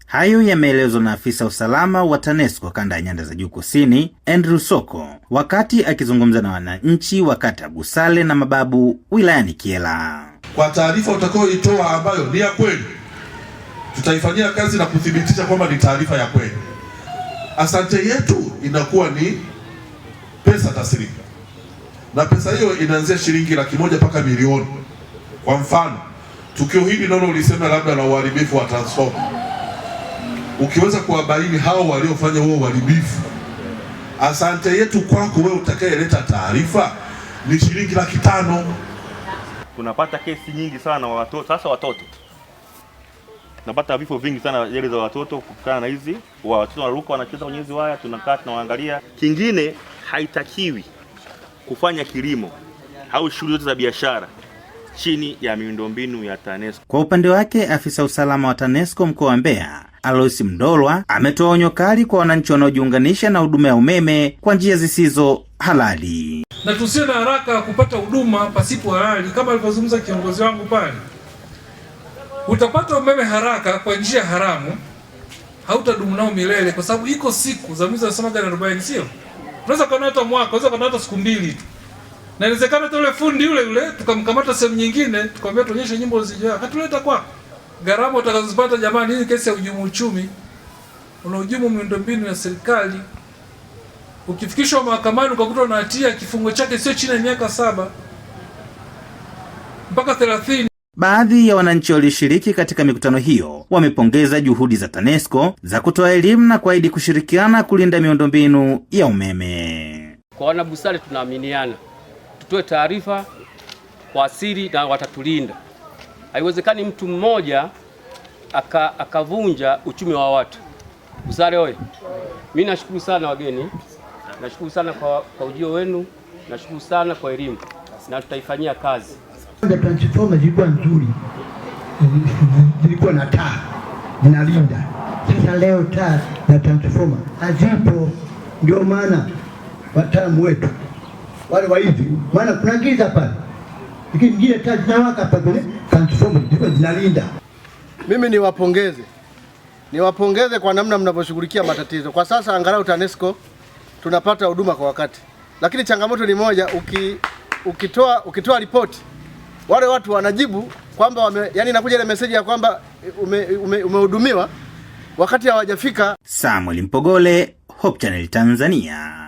Hayo yameelezwa na afisa usalama wa TANESCO kanda ya Nyanda za Juu Kusini, Andrew Soko, wakati akizungumza na wananchi wa kata Busale na Mababu wilayani Kyela. Kwa taarifa utakayoitoa ambayo ni ya kweli, tutaifanyia kazi na kuthibitisha kwamba ni taarifa ya kweli. Asante yetu inakuwa ni pesa taslimu. Na pesa hiyo inaanzia shilingi 100,000 mpaka milioni. Kwa mfano, tukio hili nalo ulisema labda la uharibifu wa transformer. Ukiweza kuwabaini hao waliofanya huo uharibifu, asante yetu kwako wewe utakayeleta taarifa ni shilingi 500,000. Tunapata kesi nyingi sana wa watoto. Sasa watoto tunapata vifo vingi sana jeli za watoto kutokana na hizi watoto wanaruka wanacheza kwenye hizo waya, tunakaa tunaangalia. Kingine, haitakiwi kufanya kilimo au shughuli zote za biashara chini ya miundombinu ya TANESCO. Kwa upande wake, afisa usalama wa TANESCO mkoa wa Mbeya, Alois Mdolwa, ametoa onyo kali kwa wananchi wanaojiunganisha na huduma ya umeme kwa njia zisizo halali. Na tusiwe na haraka kupata huduma pasipo halali. Kama alivyozungumza kiongozi wangu pale, utapata umeme haraka kwa njia haramu, hautadumu nao milele, kwa sababu iko siku za mwisho zinasema 40, sio? Unaweza kuona hata mwaka, unaweza kuona hata siku 2 tu. Na inawezekana hata yule fundi yule tukamkamata sehemu nyingine, tukamwambia tuonyeshe nyimbo zijao, akatuleta kwa gharama utakazopata. Jamani, hii kesi ya uhujumu uchumi, unahujumu miundombinu ya serikali. Ukifikishwa mahakamani ukakuta na hatia, kifungo chake sio chini ya miaka 7 mpaka 30. Baadhi ya wananchi walioshiriki katika mikutano hiyo wamepongeza juhudi za TANESCO za kutoa elimu na kuahidi kushirikiana kulinda miundombinu ya umeme. Kwa wana Busale tunaaminiana, tutoe taarifa kwa siri na watatulinda. Haiwezekani mtu mmoja akavunja uchumi wa watu. Busale oye! Mimi nashukuru sana wageni, nashukuru sana kwa ujio wenu, nashukuru sana kwa elimu na tutaifanyia kazi. Transformer zilikuwa nzuri, zilikuwa na taa zinalinda. Sasa leo taa na transformer hazipo, ndio maana wataalamu wetu wale wa hivi, maana kuna giza pale, lakini ngine taa zinawaka hapa kwenye transformer zilikuwa zinalinda. Mimi niwapongeze kwa namna mnavyoshughulikia matatizo. Kwa sasa angalau TANESCO tunapata huduma kwa wakati, lakini changamoto ni moja, ukitoa ripoti wale watu wanajibu kwamba yani inakuja ile message ya kwamba umehudumiwa wakati hawajafika. Samuel Mpogole, Hope Channel Tanzania.